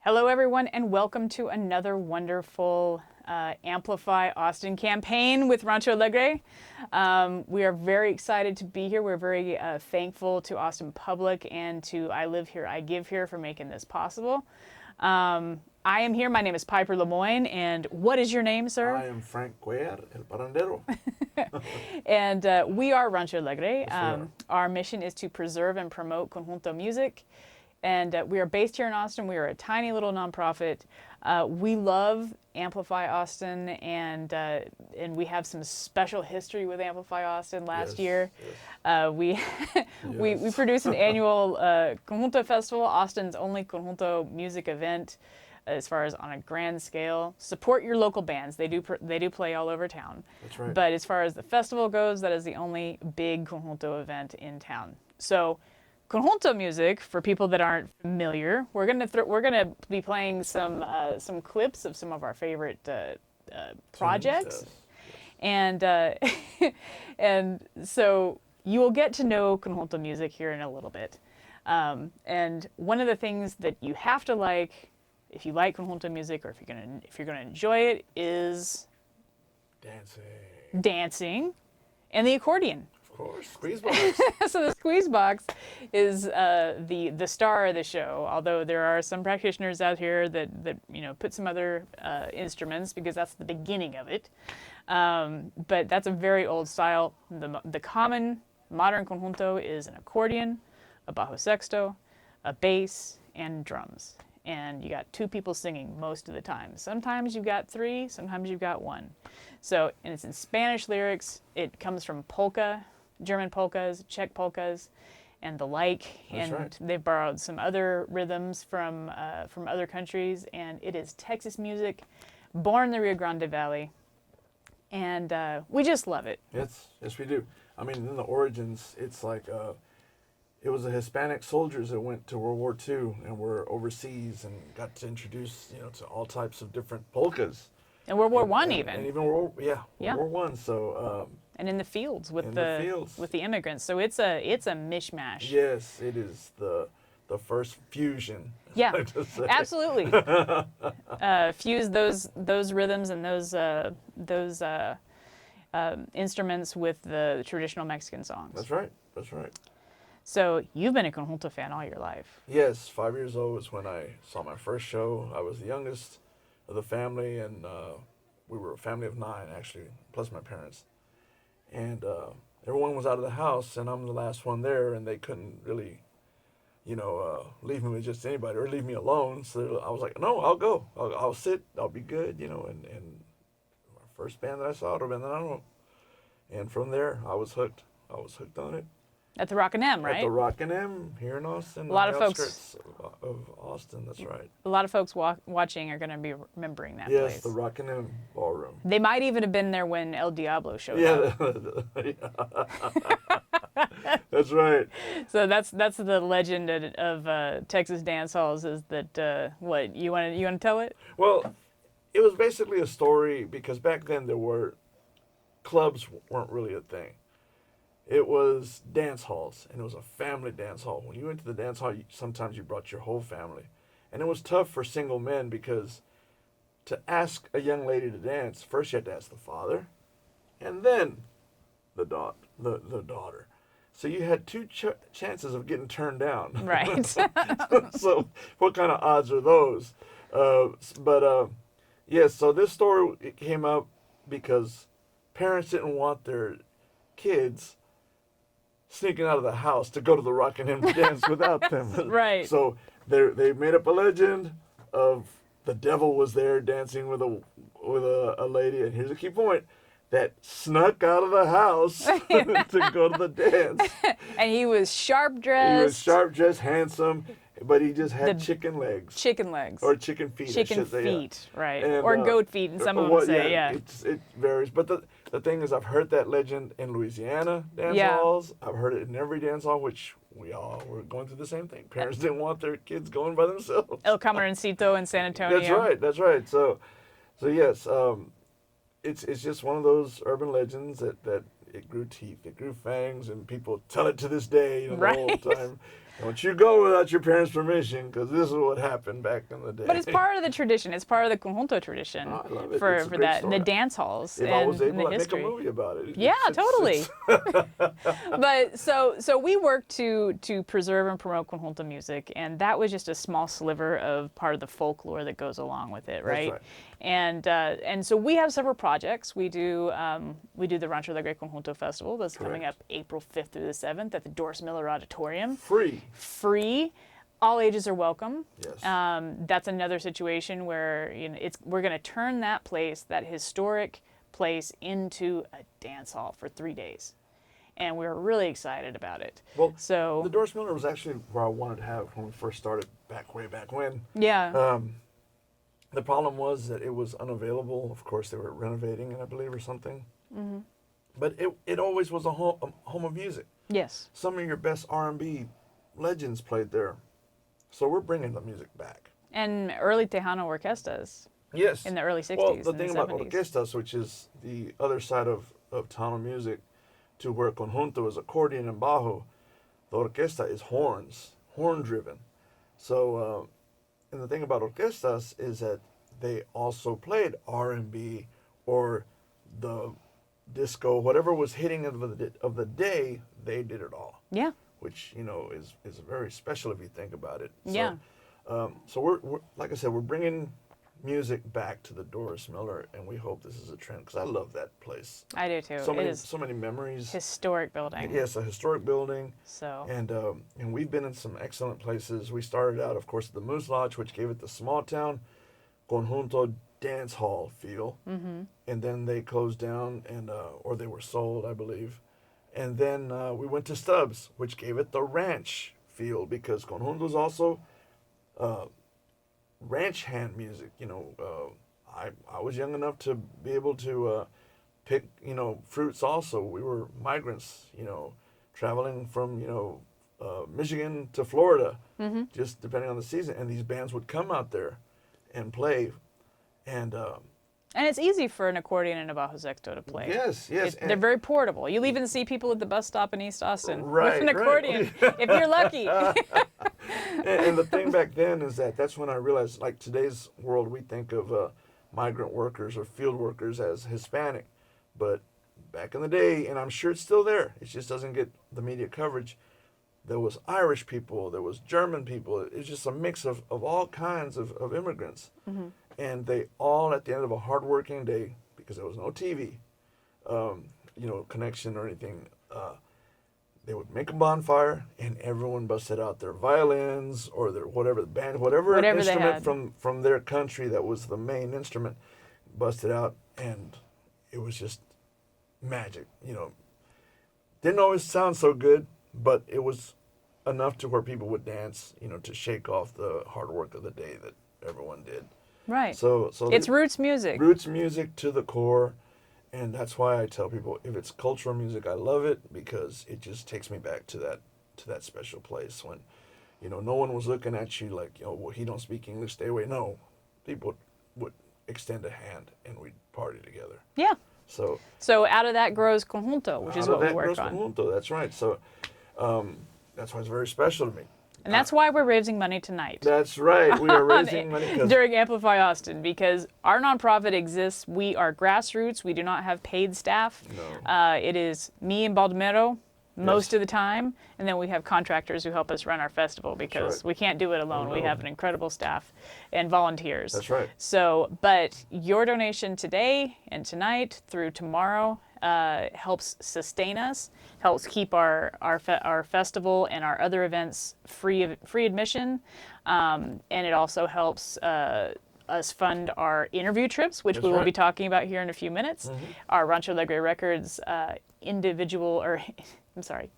Hello, everyone, and welcome to another wonderful Amplify Austin campaign with Rancho Alegre. We are very excited to be here. We're very thankful to Austin Public and to I Live Here, I Give Here for making this possible. I am here. My name is Piper Lemoyne, and what is your name, sir? I am Frank Cuellar, el parandero. And we are Rancho Alegre. Yes, we are. Our mission is to preserve and promote conjunto music. And we are based here in Austin. We are a tiny little nonprofit. We love Amplify Austin, and we have some special history with Amplify Austin. Last year, we we produced an annual conjunto festival, Austin's only conjunto music event, as far as on a grand scale. Support your local bands. They do play all over town. That's right. But as far as the festival goes, that is the only big conjunto event in town. So, conjunto music, for people that aren't familiar, we're gonna be playing some clips of some of our favorite projects, and and so you will get to know conjunto music here in a little bit. And one of the things that you have to like, if you like conjunto music, or if you're gonna enjoy it, is dancing, and the accordion. Of course, squeeze box. So the squeeze box is the star of the show. Although there are some practitioners out here that put some other instruments, because that's the beginning of it. But that's a very old style. The common modern conjunto is an accordion, a bajo sexto, a bass, and drums. And you got two people singing most of the time. Sometimes you've got three, sometimes you've got one. So, and it's in Spanish lyrics. It comes from polka, German polkas, Czech polkas, and the like. That's and right. They've borrowed some other rhythms from other countries. And it is Texas music, born in the Rio Grande Valley. And we just love it. Yes, we do. I mean, in the origins, it's like it was the Hispanic soldiers that went to World War II and were overseas and got to introduce, to all types of different polkas. And World War I and, even. And even World War I. So. And in the fields with in with the immigrants. So it's a mishmash. Yes, it is the first fusion. Yeah, like to say. absolutely. Fuse those rhythms and those instruments with the traditional Mexican songs. That's right. That's right. So you've been a conjunto fan all your life. Yes, 5 years old was when I saw my first show. I was the youngest of the family, and we were a family of 9, actually, plus my parents. And everyone was out of the house, and I'm the last one there, and they couldn't really, leave me with just anybody or leave me alone. So I was like, no, I'll go. I'll sit. I'll be good, and my first band that I saw, and from there, I was hooked. I was hooked on it. At the Rockin' M, right? At the Rockin' M here in Austin. A lot on of the folks outskirts of Austin. That's right. A lot of folks watching are going to be remembering that Yes, place. the Rockin' M ballroom. They might even have been there when El Diablo showed up. Yeah. That's right. So that's the legend of Texas dance halls. Is that what you want to tell it? Well, it was basically a story because back then clubs weren't really a thing. It was dance halls, and it was a family dance hall. When you went to the dance hall, sometimes you brought your whole family. And it was tough for single men because to ask a young lady to dance, first you had to ask the father, and then the daughter. So you had two chances of getting turned down. Right. So what kind of odds are those? Yes, so this story came up because parents didn't want their kids sneaking out of the house to go to the Rockin' M dance without them. Right. So they made up a legend of the devil was there dancing with a lady, and here's a key point, that snuck out of the house to go to the dance. And he was sharp dressed. He was sharp dressed, handsome, but he just had chicken legs. Chicken legs. Or chicken feet. Chicken say, feet, yeah. right. And, or goat feet, and some of them say, yeah. It varies. But the thing is, I've heard that legend in Louisiana dance halls. I've heard it in every dance hall, which we all were going through the same thing. Parents didn't want their kids going by themselves. El Camaroncito in San Antonio. That's right. So yes, it's just one of those urban legends that it grew teeth, it grew fangs, and people tell it to this day, the whole time. Don't you go without your parents' permission, because this is what happened back in the day. But it's part of the tradition. It's part of the conjunto tradition Oh, I love it. for It's a for great that story. the dance halls If I was and able, the I'd make a history. movie about it. Yeah, totally. It's- But so we work to preserve and promote conjunto music, and that was just a small sliver of part of the folklore that goes along with it, right? right. And so we have several projects. We do the Rancho Alegre Conjunto Festival that's coming up Correct. April 5th through the 7th at the Doris Miller Auditorium. Free. All ages are welcome. Yes. That's another situation where we're going to turn that place, that historic place, into a dance hall for 3 days, and we're really excited about it. Well, So the Doris Miller was actually where I wanted to have when we first started way back when. yeah, The problem was that it was unavailable. Of course, they were renovating it, I believe, or something. Mm-hmm. But it always was a home of music. yes, Some of your best R&B legends played there. So we're bringing the music back. and early Tejano orquestas Yes. in the early 60s. Well, the and thing the about 70s. orquestas, which is the other side of Tano music, to where conjunto is accordion and bajo, the orquesta is horn driven. So, and the thing about orquestas is that they also played R&B or the disco, whatever was hitting of the day, they did it all. Yeah, Which is very special if you think about it. Yeah. So we're like I said, we're bringing music back to the Doris Miller, and we hope this is a trend because I love that place. I do too. So It many is so many memories. historic building. Yes, a historic building, So and we've been in some excellent places. We started out, of course, at the Moose Lodge, which gave it the small town conjunto dance hall feel, and then they closed down and or they were sold, I believe. And then we went to Stubbs, which gave it the ranch feel because conjunto is also ranch hand music. I was young enough to be able to pick fruits. Also, we were migrants. Traveling from Michigan to Florida, just depending on the season. And these bands would come out there and play, and and it's easy for an accordion and a bajo sexto to play. yes, They're very portable. You'll even see people at the bus stop in East Austin Right, with an accordion, if you're lucky. and the thing back then is that's when I realized, like today's world, we think of migrant workers or field workers as Hispanic, but back in the day, and I'm sure it's still there, it just doesn't get the media coverage. There was Irish people, there was German people. It's just a mix of all kinds of immigrants, and they all, at the end of a hard-working day, because there was no TV, connection or anything. They would make a bonfire, and everyone busted out their violins or their whatever Whatever they instrument had. from their country that was the main instrument, busted out, and it was just magic. Didn't always sound so good, but it was enough to where people would dance, to shake off the hard work of the day that everyone did. Right. So It's roots music. Roots music to the core. And that's why I tell people, if it's cultural music, I love it because it just takes me back to that special place when, no one was looking at you like, well, he don't speak English, stay away. No, people would extend a hand and we'd party together. Yeah. So out of that grows conjunto, which is what we work on. Conjunto, that's right. So that's why it's very special to me. And that's why we're raising money tonight. That's right. We are raising money during Amplify Austin because our nonprofit exists. We are grassroots. We do not have paid staff. No. It is me and Baldomero most Yes. of the time, and then we have contractors who help us run our festival because right. we can't do it alone. Oh, We no. have an incredible staff and volunteers. That's right. So, but your donation today and tonight through tomorrow helps sustain us, helps keep our festival and our other events free admission, and it also helps us fund our interview trips, which That's we will right. be talking about here in a few minutes. Our Rancho Alegre Records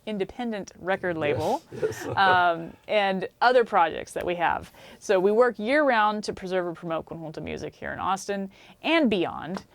independent record label, Yes. and other projects that we have. So we work year-round to preserve and promote conjunto music here in Austin and beyond.